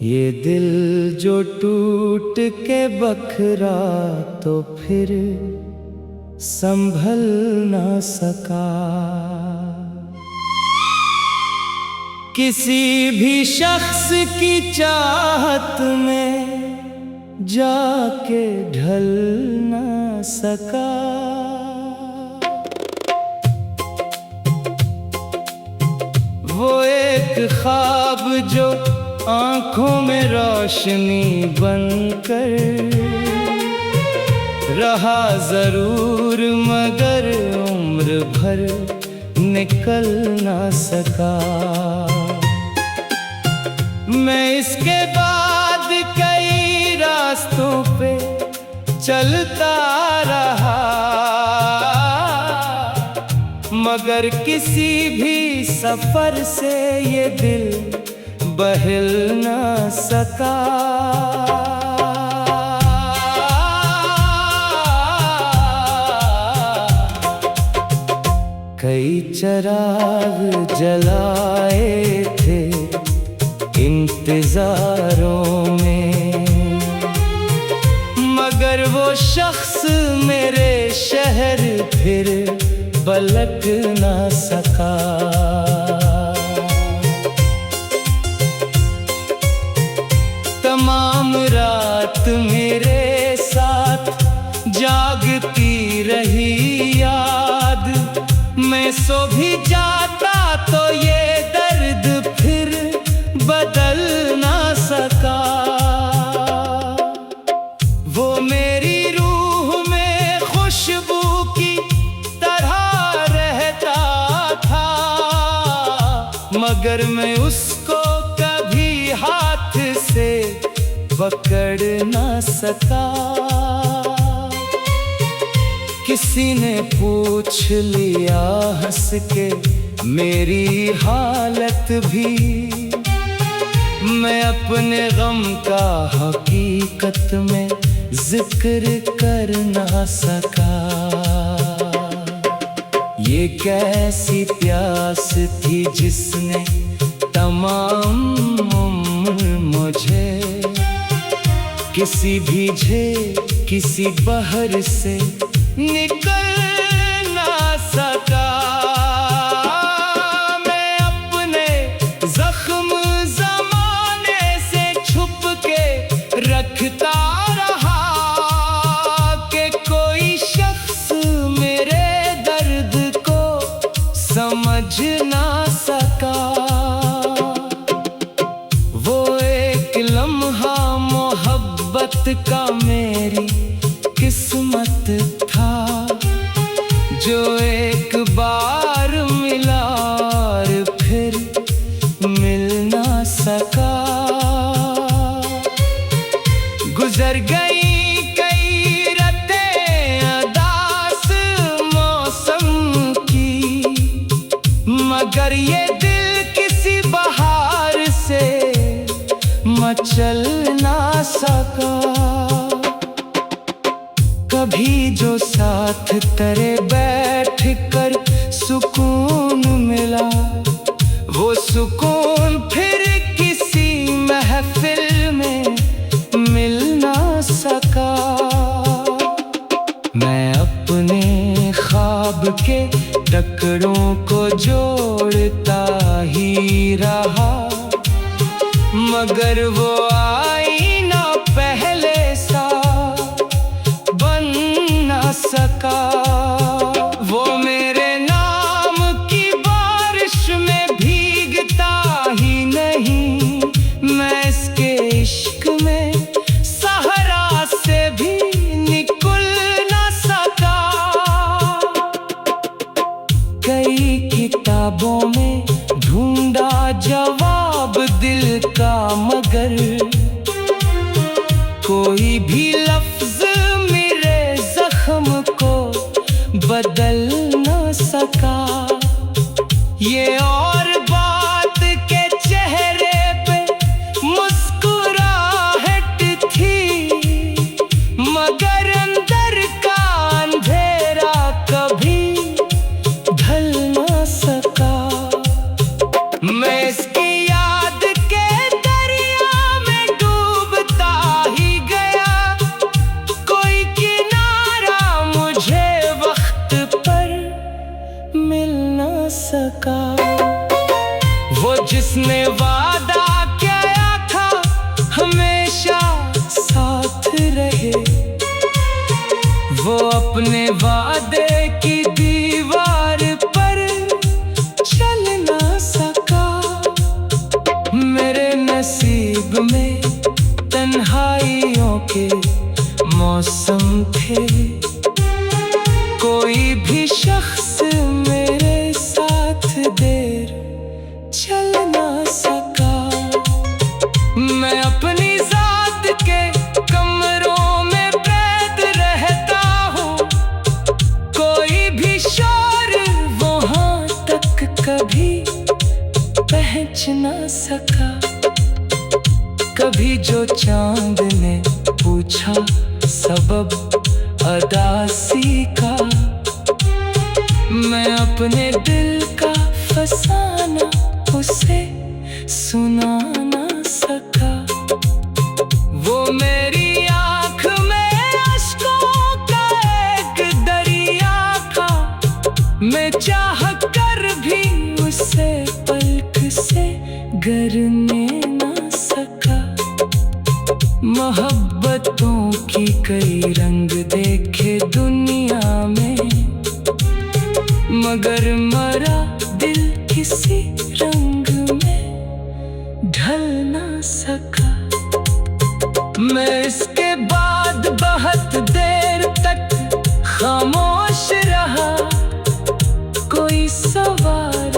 ये दिल जो टूट के बखरा तो फिर संभल ना सका। किसी भी शख्स की चाहत में जाके ढल ना सका। वो एक ख्वाब जो आँखों में रोशनी बनकर रहा जरूर, मगर उम्र भर निकल ना सका। मैं इसके बाद कई रास्तों पे चलता रहा, मगर किसी भी सफर से ये दिल बहल ना सका। कई चिराग जलाए थे इंतजारों में, मगर वो शख्स मेरे शहर फिर पलट ना सका। तमाम रात मेरे साथ जागती रही याद, मैं सो भी जाता तो ये दर्द फिर बदल ना सका। वो मेरी रूह में खुशबू की तरह रहता था, मगर मैं उसको कभी हाथ से पकड़ ना सका। किसी ने पूछ लिया हंस के मेरी हालत भी, मैं अपने गम का हकीकत में जिक्र कर ना सका। ये कैसी प्यास थी जिसने तमाम उम्र मुझे किसी भीजे किसी बहर से निकल ना सका। मैं अपने जख्म ज़माने से छुप के रखता रहा कि कोई शख्स मेरे दर्द को समझ ना सका। वो एक लम्हा मोहब्बत का मेरी किस्मत था, जो एक बार मिला और फिर मिल ना सका। गुजर गई कई रातें अदास मौसम की, मगर ये दिल किसी बहार से मचल ना सका। कभी जो साथ तेरे बैठ कर सुकून मिला, वो सुकून फिर किसी महफिल में मिल ना सका। मैं अपने ख्वाब के टुकड़ों को जोड़ता ही रहा, मगर वो आईना पहले सा बन ना सका। वो मेरे नाम की बारिश में भीगता ही नहीं, मैं इसके इश्क में सहरा से भी निकल ना सका। कई किताबों में ढूंढा जवाब दिल का, मगर कोई भी लफ्ज मेरे जख्म को बदल ना सका। ये और बात के चेहरे पे मुस्कुराहट थी, मगर अंदर का अंधेरा कभी ढल ना सका। मैं इसकी याद के दरिया में वो अपने वादे की दीवार पर चल ना सका। मेरे नसीब में तन्हाइयों के मौसम थे, कोई भी शख्स मेरे साथ देर चल ना सका। मैं अपनी जात के कमरों में कैद रहता हूँ, कोई भी शोर वहाँ तक कभी पहुँच ना सका। कभी जो चांद ने पूछा सबब अदासी का, मैं अपने दिल का फसाना उसे सुना ना सका। वो मेरी आँख में अश्कों का एक दरिया था, मैं चाह कर भी उसे पलक से गरने ना सका। मोहब्बतों की कई रंग देखे दुनिया में, मगर मरा दिल किसी रंग में ढल ना सका। मैं इसके बाद बहुत देर तक खामोश रहा, कोई सवाल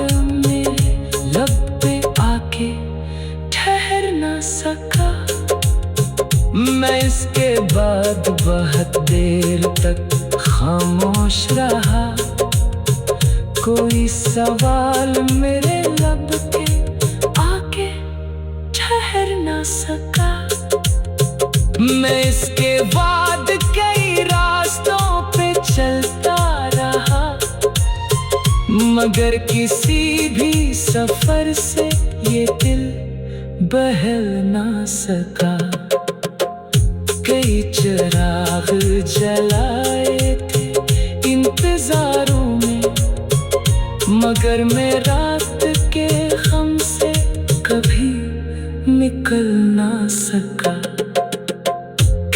मेरे लब पे आके ठहर ना सका। मैं इसके बाद बहुत देर तक खामोश रहा, कोई सवाल मेरे लब पे आके ठहर ना सका। मैं इसके बाद कई रास्तों पे चलता रहा, मगर किसी भी सफर से ये दिल बहल ना सका। कई चिराग जलाए थे इंतजारों में, मगर मैं रात के गम से कभी निकल ना सका।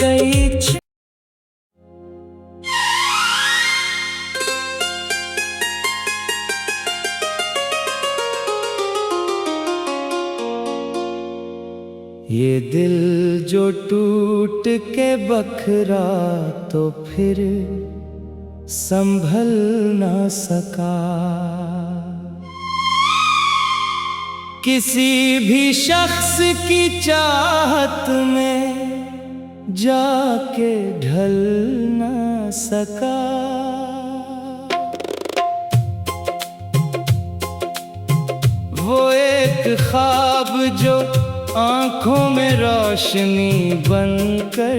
कई ये दिल जो टूट के बखरा तो फिर संभल ना सका। किसी भी शख्स की चाहत में जाके ढल ना सका। वो एक ख्वाब जो आँखों में रोशनी बनकर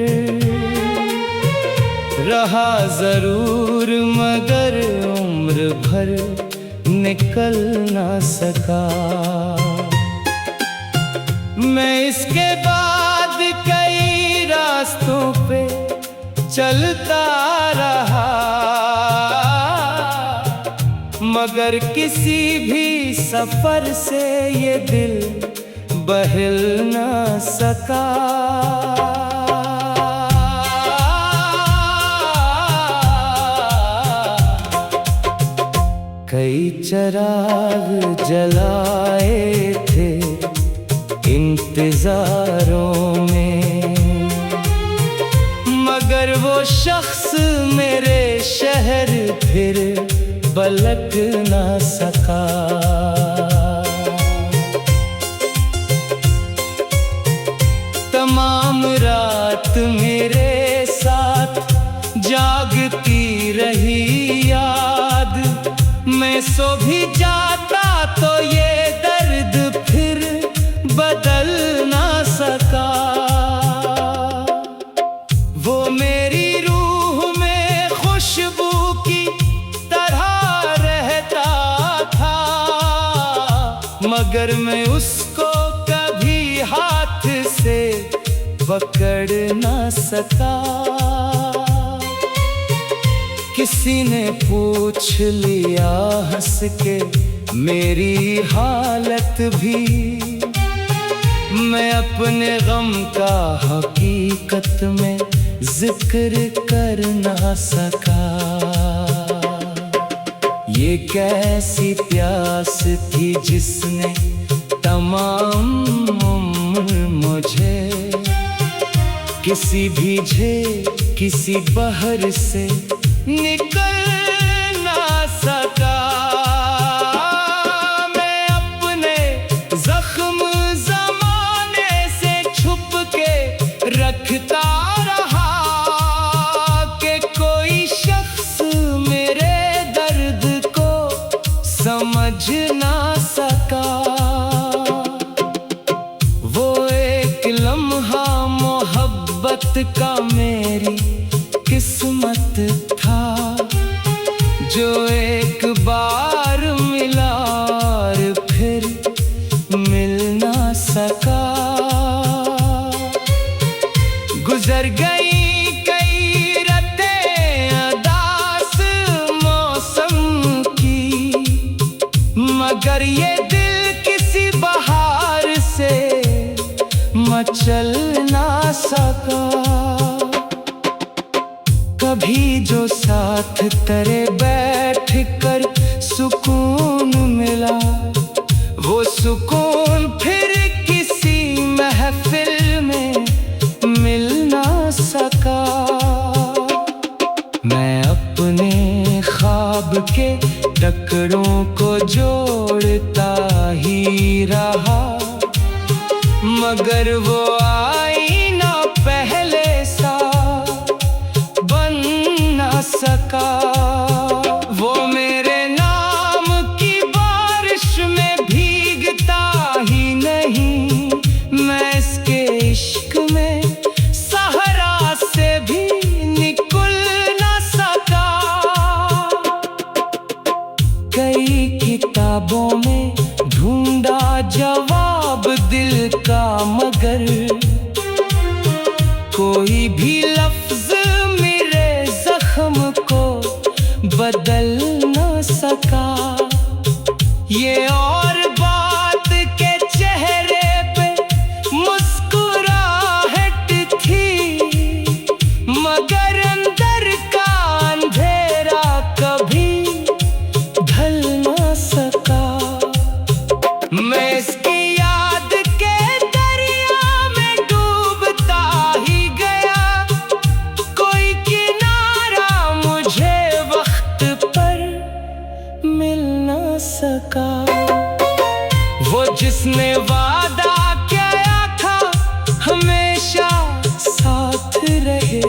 रहा जरूर, मगर उम्र भर निकल ना सका। मैं इसके बाद कई रास्तों पे चलता रहा, मगर किसी भी सफर से ये दिल बहल ना सका। कई चिराग जलाए थे इंतजारों में, मगर वो शख्स मेरे शहर फिर पलट ना सका। तमाम रात मेरे साथ जागती रही याद, मैं सो भी जाता तो ये दर्द फिर बदल ना सका। वो मेरी रूह में खुशबू की तरह रहता था, मगर मैं उसको कभी हाथ से पकड़ ना सका। किसी ने पूछ लिया हंस के मेरी हालत भी, मैं अपने गम का हकीकत में जिक्र कर ना सका। ये कैसी प्यास थी जिसने तमाम उम्र मुझे किसी भीजे किसी बहर से निकल ना सका। मैं अपने जख्म जमाने से छुप के रखता रहा कि कोई शख्स मेरे दर्द को समझ ना सका। वो एक लम्हा मोहब्बत का मेरी किस्मत था जो एक बार मिला और फिर मिल ना सका। गुजर गई कई रातें उदास मौसम की, मगर ये दिल किसी बहार से मचल ना सका। कभी जो साथ तेरे बैठ कर सुकून मिला, वो सुकून फिर किसी महफिल में मिल ना सका। मैं अपने ख्वाब के टुकड़ों को जोड़ता ही रहा, मगर वो आईना पहले सा बन ना सका। वो मेरे नाम की बारिश में भीगता ही नहीं, मैं इसके इश्क में सहरा से भी निकल ना सका। कई किताबों में ढूंढा जवाब दिल का, मगर कोई भी लफ्ज मेरे जख्म को बदल न सका। ये और बात के चेहरे पे मुस्कुराहट थी, मगर अंदर का अंधेरा कभी ढल न सका। मैं इसकी याद के दरिया में डूबता ही गया, कोई किनारा मुझे वक्त पर मिल न सका। वो जिसने वादा किया था हमेशा साथ रहे,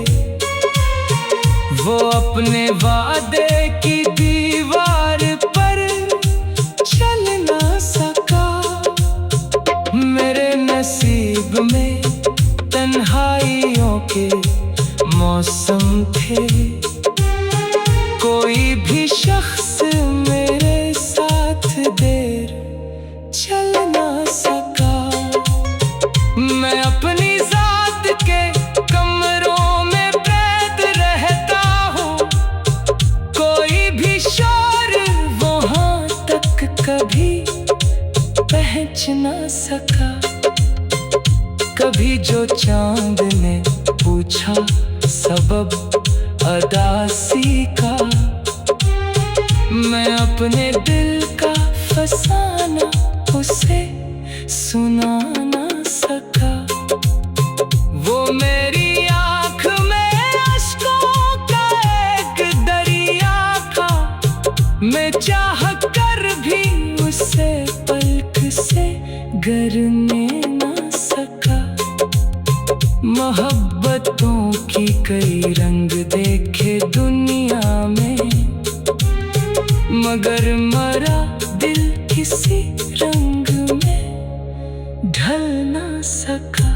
वो अपने वादे की दीवार पर चल ना सका। मेरे नसीब में तन्हाइयों के मौसम थे, कोई भी शख्स मेरे साथ देर चल ना सका। मैं अपनी जात के कमरों में कैद रहता हूँ, कोई भी शोर वहाँ तक कभी पहुँच ना सका। कभी जो चांद ने पूछा सबब अदासी का, मैं अपने दिल का फसाना उसे सुना ना सका। वो मेरी आँख में अश्कों का एक दरिया था, मैं चाह कर भी उसे पलक से गरने ना सका। मोहब्बतों की कई रंग देखे दुनिया में, मगर मरा दिल किसी रंग में ढल ना सका।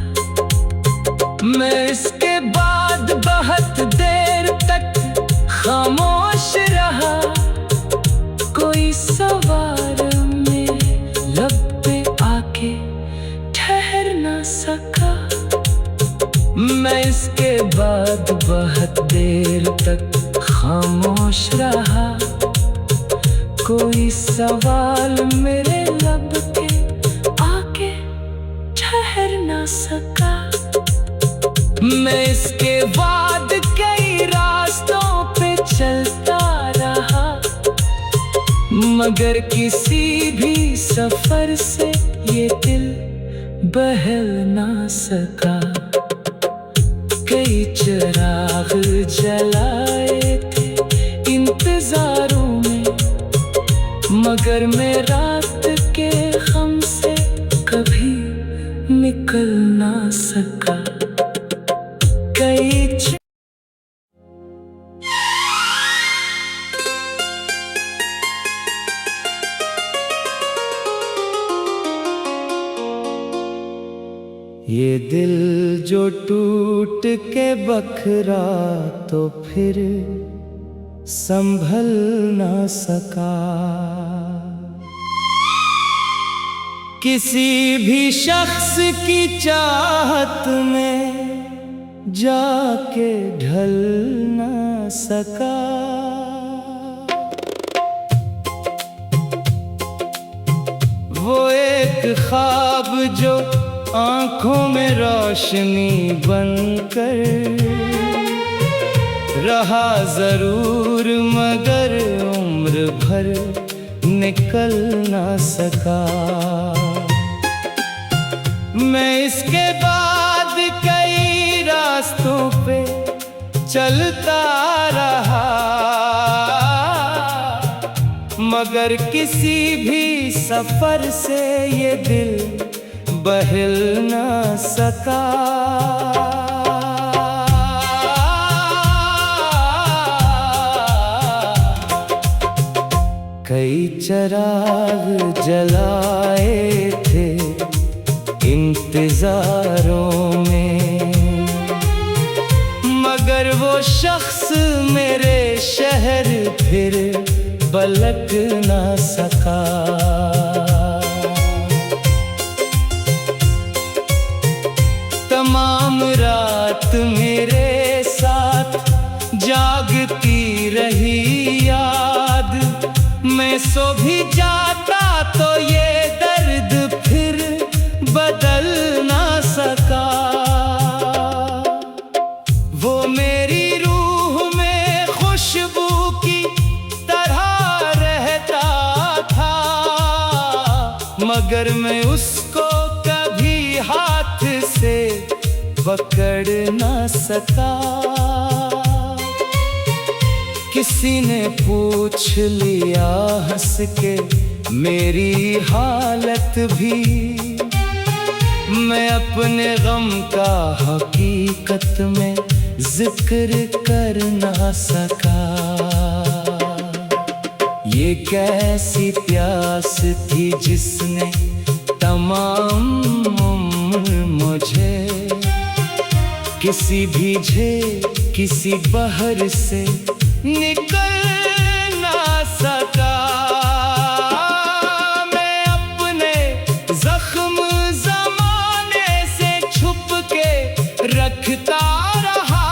मैं इसके बाद बहुत देर तक खामोश रहा, कोई सवाल मेरे लब पे आके ठहर ना सका। मैं इसके बाद बहुत देर तक खामोश रहा, कोई सवाल मेरे लब पे आके ठहर ना सका। मैं इसके बाद कई रास्तों पे चलता रहा, मगर किसी भी सफर से ये दिल बहल ना सका। कई चिराग जलाए थे इंतजारों में, मगर मैं रात के गम से कभी निकल ना सका। ये दिल जो टूट के बखरा तो फिर संभल ना सका। किसी भी शख्स की चाहत में जाके ढल ना सका। वो एक ख्वाब जो आँखों में रोशनी बनकर रहा जरूर, मगर उम्र भर निकल ना सका। मैं इसके बाद कई रास्तों पे चलता रहा, मगर किसी भी सफर से ये दिल बहल ना सका। कई चिराग जलाए थे इंतजारों में, मगर वो शख्स मेरे शहर फिर पलट ना सका। तमाम रात मेरे साथ जागती रही याद, मैं सो भी जाता तो ये दर्द फिर बदल ना सका। वो मेरी रूह में खुशबू की तरह रहता था, मगर मैं उसको कभी हाथ से पकड़ ना सका। किसी ने पूछ लिया हंस के मेरी हालत भी, मैं अपने गम का हकीकत में जिक्र कर ना सका। ये कैसी प्यास थी जिसने तमाम उम्र मुझे किसी भीजे किसी बहर से निकल ना सका। मैं अपने जख्म ज़माने से छुप के रखता रहा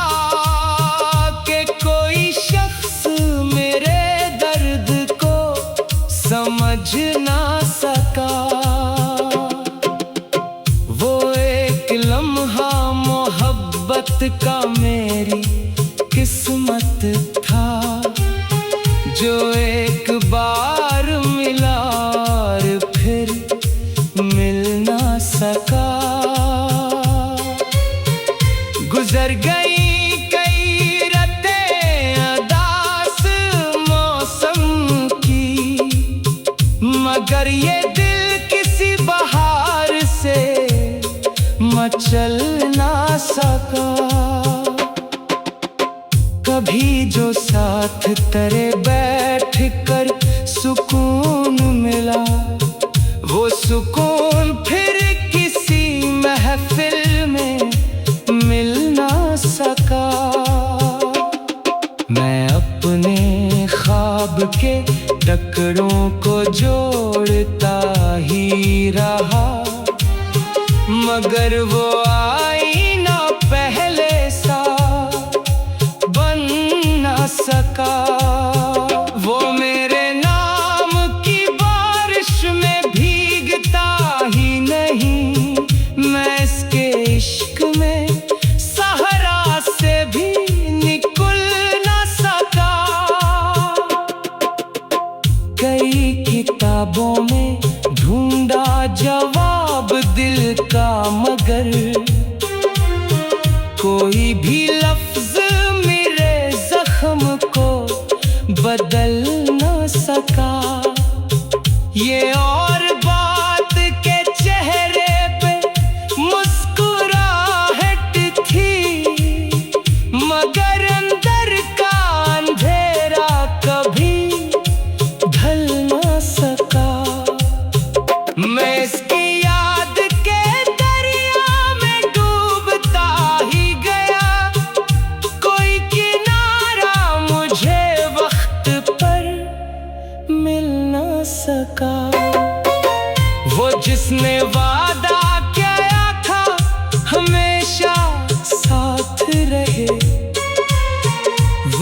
कि कोई शख्स मेरे दर्द को समझ ना सका। वो एक लम्हा मोहब्बत का मेरी किस्मत था, जो एक बार मिला और फिर मिल ना सका। गुजर गई कई रातें उदास मौसम की, मगर ये दिल किसी बहार से मचल ना सका। कभी जो साथ तेरे बैठ कर सुकून मिला, वो सुकून फिर किसी महफिल में मिल ना सका। मैं अपने ख्वाब के टुकड़ों को जोड़ता ही रहा, मगर वो आईना पहले सा बन ना सका। वो मेरे नाम की बारिश में भीगता ही नहीं, मैं इसके इश्क में सह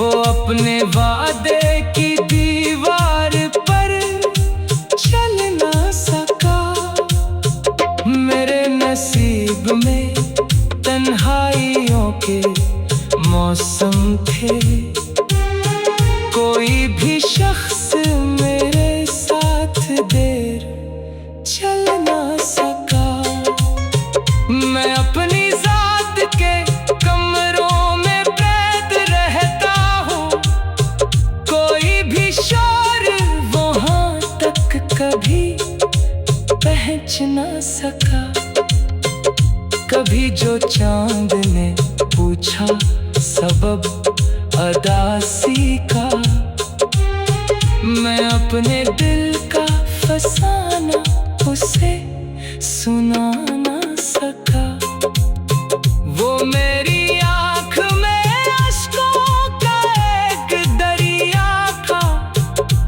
वो अपने वादे की दीवार पर चल ना सका। मेरे नसीब में तन्हाइयों के मौसम थे, कोई भी शख्स मेरे साथ देर चल ना सका। मैं अपनी जात के कमरों में कैद रहता हूँ, कोई भी शोर वहाँ तक कभी पहुँच ना सका। कभी जो चांद ने पूछा सबब अदासी का, मैं अपने दिल का फसाना उसे सुना ना सका। वो मेरी आँख में अश्कों का एक दरिया था,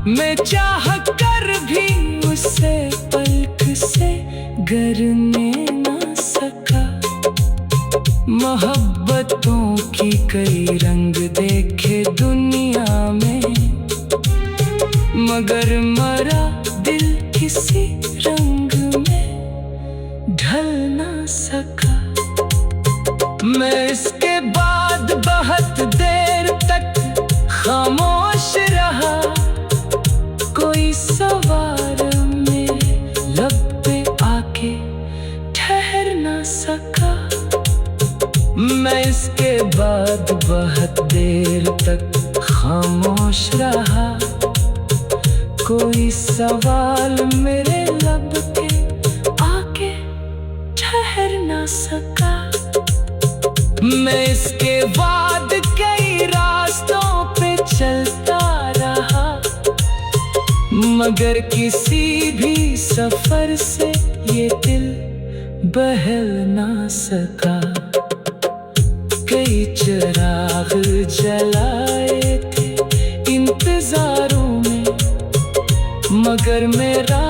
मैं चाह कर भी उसे पलक से गरने ना सका। मोहब्बतों की कई रंग देखे दुनिया में, मगर मरा दिल किसी रंग में ढल ना सका। मैं इसके बाद बहुत देर तक खामोश रहा, कोई सवार मेरे लब पे आके ठहर ना सका। मैं इसके बाद बहुत देर तक खामोश रहा, कोई सवाल मेरे लब पे आके ठहर ना सका। मैं इसके बाद कई रास्तों पे चलता रहा, मगर किसी भी सफर से ये दिल बहल ना सका। कई चिराग जलाए थे इंतजारों में, मगर मेरा